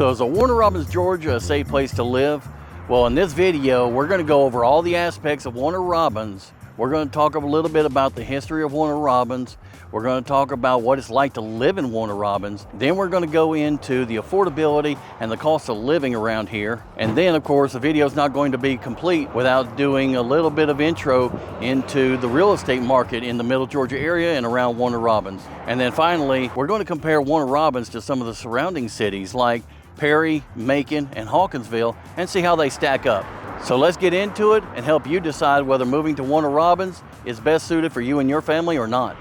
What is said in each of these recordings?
So is Warner Robins, Georgia a safe place to live? Well, in this video, we're going to go over all the aspects of Warner Robins. We're going to talk a little bit about the history of Warner Robins. We're going to talk about what it's like to live in Warner Robins. Then we're going to go into the affordability and the cost of living around here. And then, of course, the video is not going to be complete without doing a little bit of intro into the real estate market in the Middle Georgia area and around Warner Robins. And then finally, we're going to compare Warner Robins to some of the surrounding cities like Perry, Macon, and Hawkinsville and see how they stack up. So let's get into it and help you decide whether moving to Warner Robins is best suited for you and your family or not.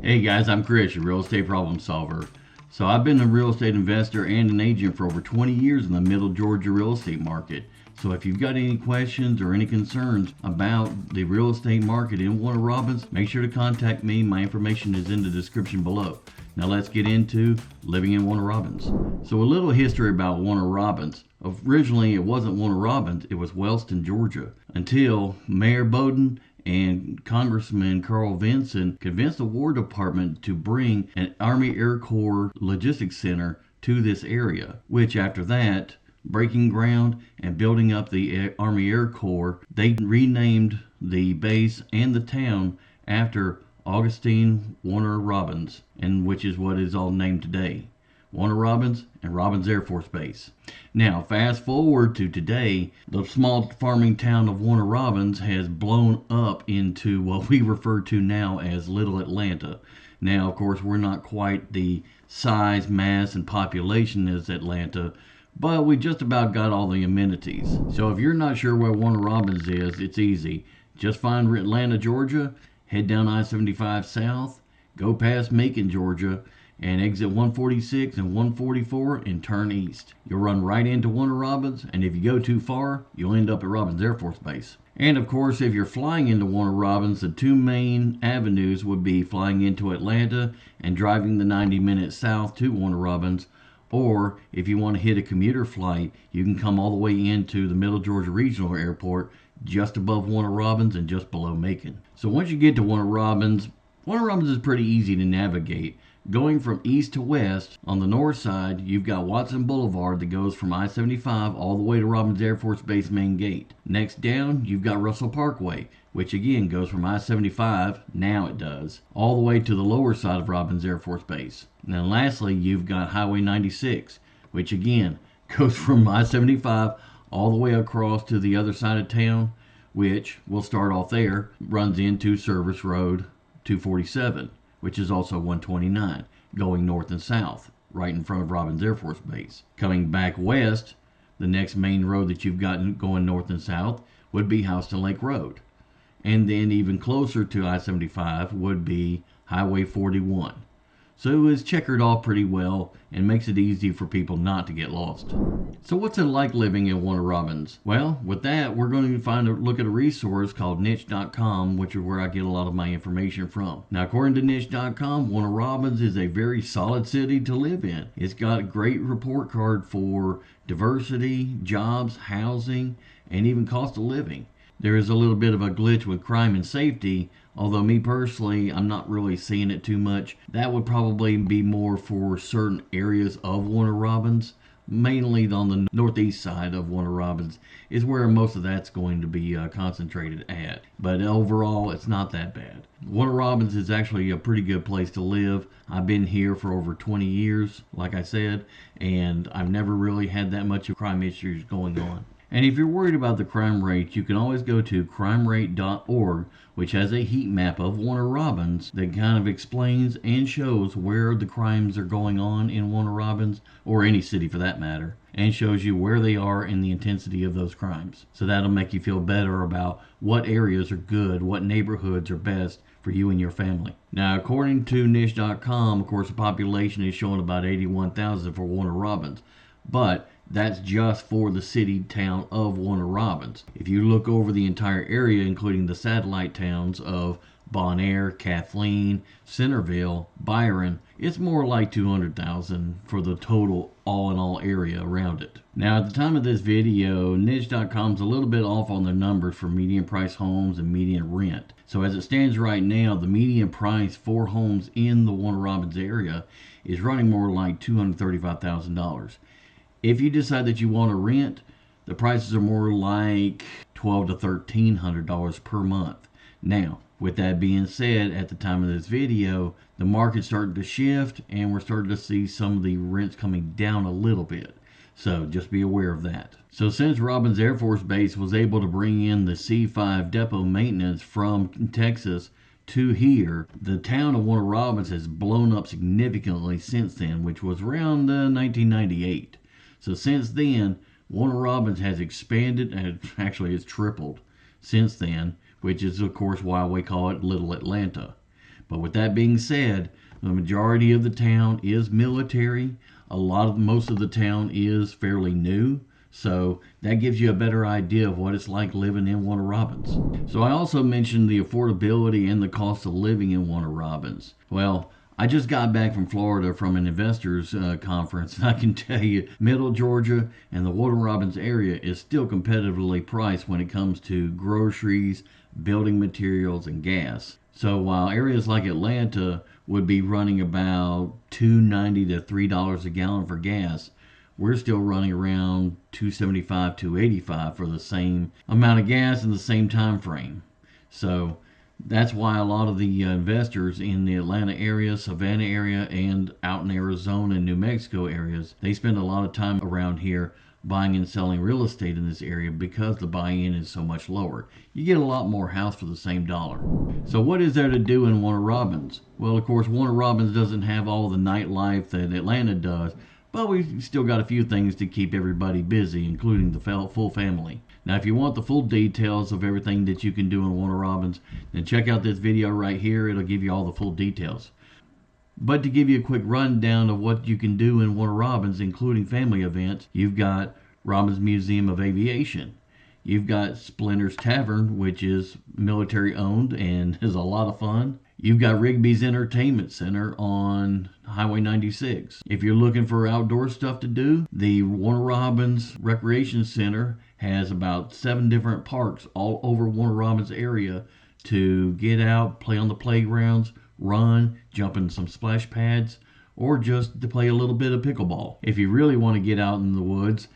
Hey guys, I'm Chris, your real estate problem solver. So I've been a real estate investor and an agent for over 20 years in the Middle Georgia real estate market. So if you've got any questions or any concerns about the real estate market in Warner Robins, make sure to contact me. My information is in the description below. Now let's get into living in Warner Robins. So a little history about Warner Robins. Originally it wasn't Warner Robins, it was Wellston, Georgia, until Mayor Bowden and Congressman Carl Vinson convinced the War Department to bring an Army Air Corps logistics center to this area, which after that, breaking ground and building up the Army Air Corps, they renamed the base and the town after Augustine Warner Robins, and which is what is all named today. Warner Robins and Robins Air Force Base. Now, fast forward to today, the small farming town of Warner Robins has blown up into what we refer to now as Little Atlanta. Now, of course, we're not quite the size, mass, and population as Atlanta, but we just about got all the amenities. So if you're not sure where Warner Robins is, it's easy. Just find Atlanta, Georgia, head down I-75 south, go past Macon, Georgia, and exit 146 and 144 and turn east. You'll run right into Warner Robins, and if you go too far, you'll end up at Robins Air Force Base. And of course, if you're flying into Warner Robins, the two main avenues would be flying into Atlanta and driving the 90 minutes south to Warner Robins, or if you want to hit a commuter flight, you can come all the way into the Middle Georgia Regional Airport just above Warner Robins and just below Macon. So once you get to Warner Robins is pretty easy to navigate. Going from east to west, on the north side, you've got Watson Boulevard that goes from I-75 all the way to Robins Air Force Base main gate. Next down, you've got Russell Parkway, which again goes from I-75, now it does, all the way to the lower side of Robins Air Force Base. And then lastly, you've got Highway 96, which again goes from I-75 all the way across to the other side of town, which, we'll start off there, runs into Service Road 247. Which is also 129, going north and south, right in front of Robins Air Force Base. Coming back west, the next main road that you've got going north and south would be Houston Lake Road. And then even closer to I-75 would be Highway 41. So it's checkered off pretty well and makes it easy for people not to get lost. So what's it like living in Warner Robins? Well, with that, we're going to look at a resource called niche.com, which is where I get a lot of my information from. Now, according to niche.com, Warner Robins is a very solid city to live in. It's got a great report card for diversity, jobs, housing, and even cost of living. There is a little bit of a glitch with crime and safety, although me personally, I'm not really seeing it too much. That would probably be more for certain areas of Warner Robins. Mainly on the northeast side of Warner Robins is where most of that's going to be concentrated at. But overall, it's not that bad. Warner Robins is actually a pretty good place to live. I've been here for over 20 years, like I said, and I've never really had that much of crime issues going on. And if you're worried about the crime rate, you can always go to crimerate.org, which has a heat map of Warner Robins that kind of explains and shows where the crimes are going on in Warner Robins, or any city for that matter, and shows you where they are in the intensity of those crimes. So that'll make you feel better about what areas are good, what neighborhoods are best for you and your family. Now, according to niche.com, of course, the population is showing about 81,000 for Warner Robins. But That's just for the city town of Warner Robins. If you look over the entire area, including the satellite towns of Bonaire, Kathleen, Centerville, Byron, it's more like 200,000 for the total all in all area around it. Now at the time of this video, niche.com's a little bit off on their numbers for median price homes and median rent. So as it stands right now, the median price for homes in the Warner Robins area is running more like $235,000. If you decide that you want to rent, the prices are more like $1,200 to $1,300 per month. Now, with that being said, at the time of this video, the market's starting to shift and we're starting to see some of the rents coming down a little bit. So just be aware of that. So since Robins Air Force Base was able to bring in the C-5 depot maintenance from Texas to here, the town of Warner Robins has blown up significantly since then, which was around 1998. So since then, Warner Robins has expanded, and actually it's tripled since then, which is of course why we call it Little Atlanta. But with that being said, the majority of the town is military. Most of the town is fairly new. So that gives you a better idea of what it's like living in Warner Robins. So I also mentioned the affordability and the cost of living in Warner Robins. Well, I just got back from Florida from an investors conference, and I can tell you Middle Georgia and the Warner Robins area is still competitively priced when it comes to groceries, building materials, and gas. So while areas like Atlanta would be running about $2.90 to $3 a gallon for gas, we're still running around $2.75 to $2.85 for the same amount of gas in the same time frame. So that's why a lot of the investors in the Atlanta area, Savannah area, and out in Arizona and New Mexico areas, they spend a lot of time around here buying and selling real estate in this area because the buy-in is so much lower. You get a lot more house for the same dollar. So what is there to do in Warner Robins? Well, of course, Warner Robins doesn't have all the nightlife that Atlanta does, but we've still got a few things to keep everybody busy, including the full family. Now, if you want the full details of everything that you can do in Warner Robins, then check out this video right here. It'll give you all the full details. But to give you a quick rundown of what you can do in Warner Robins, including family events, you've got Robins Museum of Aviation. You've got Splinter's Tavern, which is military owned and is a lot of fun. You've got Rigby's Entertainment Center on Highway 96. If you're looking for outdoor stuff to do, the Warner Robins Recreation Center has about 7 different parks all over Warner Robins area to get out, play on the playgrounds, run, jump in some splash pads, or just to play a little bit of pickleball. If you really want to get out in the woods,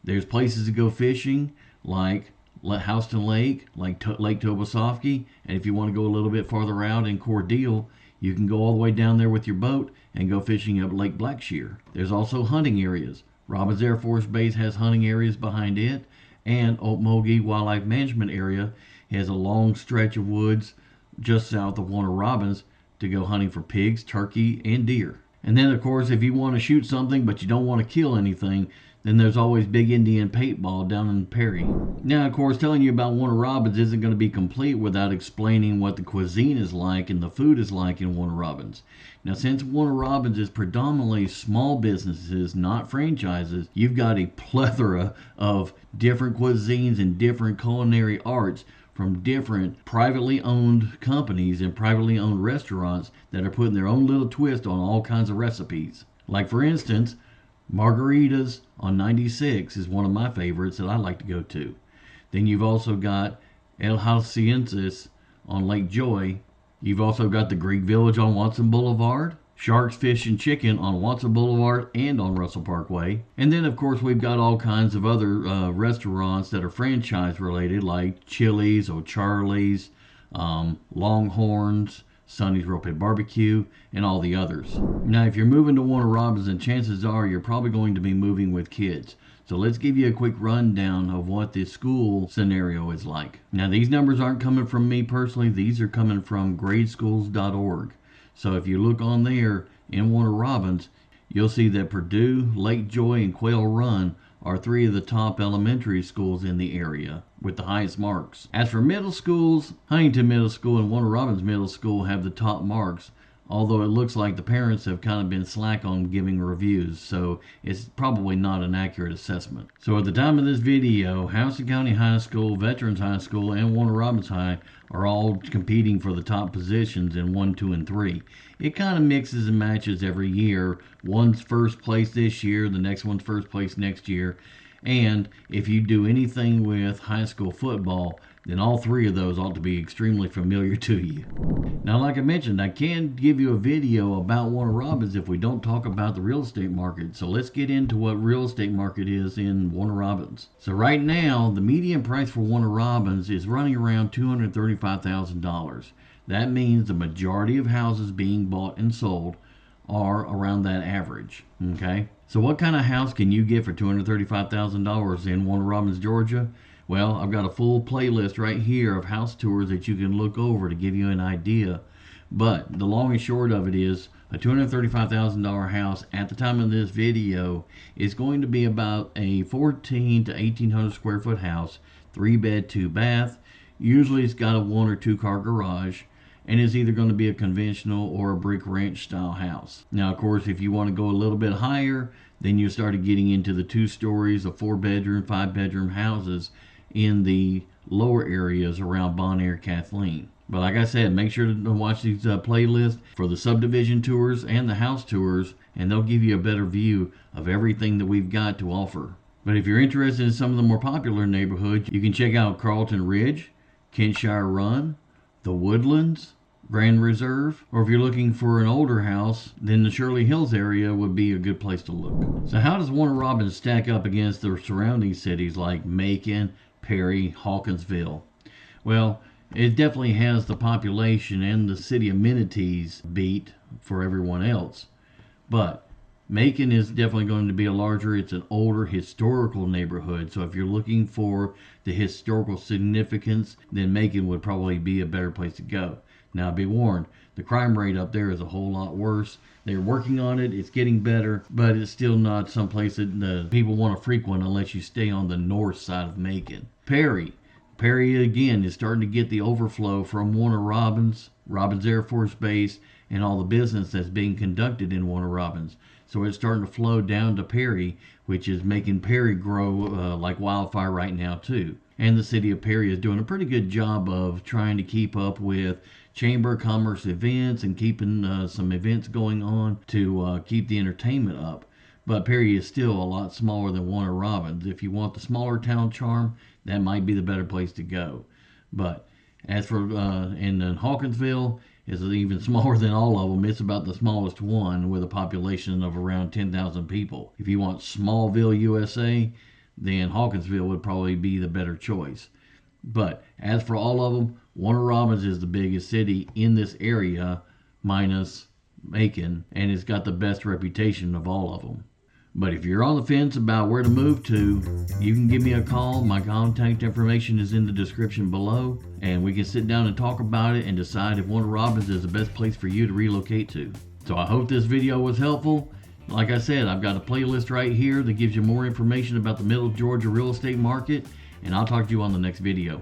there's places to go fishing like Houston Lake, like Lake Tobosofsky, and if you want to go a little bit farther out in Cordele, you can go all the way down there with your boat and go fishing up Lake Blackshear. There's also hunting areas. Robins Air Force Base has hunting areas behind it, and Okmulgee Wildlife Management Area has a long stretch of woods just south of Warner Robins to go hunting for pigs, turkey, and deer. And then, of course, if you want to shoot something but you don't want to kill anything, then there's always Big Indian Paintball down in Perry. Now, of course, telling you about Warner Robins isn't going to be complete without explaining what the cuisine is like and the food is like in Warner Robins. Now, since Warner Robins is predominantly small businesses, not franchises, you've got a plethora of different cuisines and different culinary arts from different privately owned companies and privately owned restaurants that are putting their own little twist on all kinds of recipes. Like, for instance, Margaritas on 96 is one of my favorites that I like to go to. Then you've also got El Halciensis on Lake Joy. You've also got the Greek Village on Watson Boulevard, Sharks Fish and Chicken on Watson Boulevard and on Russell Parkway. And then, of course, we've got all kinds of other restaurants that are franchise related, like Chili's, O'Charlie's, Longhorns, Sonny's Rope Barbecue, and all the others. Now, if you're moving to Warner Robins, then chances are you're probably going to be moving with kids. So let's give you a quick rundown of what this school scenario is like. Now, these numbers aren't coming from me personally. These are coming from gradeschools.org. So if you look on there in Warner Robins, you'll see that Purdue, Lake Joy, and Quail Run are 3 of the top elementary schools in the area with the highest marks. As for middle schools, Huntington Middle School and Warner Robins Middle School have the top marks although it looks like the parents have kind of been slack on giving reviews, so it's probably not an accurate assessment. So at the time of this video, Houston County High School, Veterans High School, and Warner Robins High are all competing for the top positions in 1, 2, and 3. It kind of mixes and matches every year. One's first place this year, the next one's first place next year. And if you do anything with high school football, then all three of those ought to be extremely familiar to you. Now, like I mentioned, I can't give you a video about Warner Robins if we don't talk about the real estate market. So let's get into what real estate market is in Warner Robins. So right now, the median price for Warner Robins is running around $235,000. That means the majority of houses being bought and sold are around that average. Okay, so what kind of house can you get for $235,000 in Warner Robins, Georgia? Well, I've got a full playlist right here of house tours that you can look over to give you an idea. But the long and short of it is a $235,000 house at the time of this video is going to be about a 14 to 1800 square foot house, 3-bed, 2-bath. Usually it's got a 1 or 2 car garage, and it's either going to be a conventional or a brick ranch style house. Now, of course, if you want to go a little bit higher, then you started getting into the 2 stories, the 4-bedroom, 5-bedroom houses in the lower areas around Bonaire, Kathleen. But like I said, make sure to watch these playlists for the subdivision tours and the house tours, and they'll give you a better view of everything that we've got to offer. But if you're interested in some of the more popular neighborhoods, you can check out Carlton Ridge, Kentshire Run, the Woodlands, Grand Reserve, or if you're looking for an older house, then the Shirley Hills area would be a good place to look. So how does Warner Robins stack up against the surrounding cities like Macon, Perry, Hawkinsville? Well, it definitely has the population and the city amenities beat for everyone else. But Macon is definitely going to be it's an older historical neighborhood. So if you're looking for the historical significance, then Macon would probably be a better place to go. Now, be warned, the crime rate up there is a whole lot worse. They're working on it. It's getting better, but it's still not someplace that people want to frequent unless you stay on the north side of Macon. Perry again is starting to get the overflow from Warner Robins, Robins Air Force Base, and all the business that's being conducted in Warner Robins. So it's starting to flow down to Perry, which is making Perry grow like wildfire right now too. And the city of Perry is doing a pretty good job of trying to keep up with Chamber of Commerce events and keeping some events going on to keep the entertainment up. But Perry is still a lot smaller than Warner Robins. If you want the smaller town charm, that might be the better place to go. But as for and then Hawkinsville is even smaller than all of them. It's about the smallest one with a population of around 10,000 people. If you want Smallville, USA, then Hawkinsville would probably be the better choice. But as for all of them, Warner Robins is the biggest city in this area, minus Macon, and it's got the best reputation of all of them. But if you're on the fence about where to move to, you can give me a call. My contact information is in the description below, and we can sit down and talk about it and decide if Warner Robins is the best place for you to relocate to. So I hope this video was helpful. Like I said, I've got a playlist right here that gives you more information about the Middle Georgia real estate market, and I'll talk to you on the next video.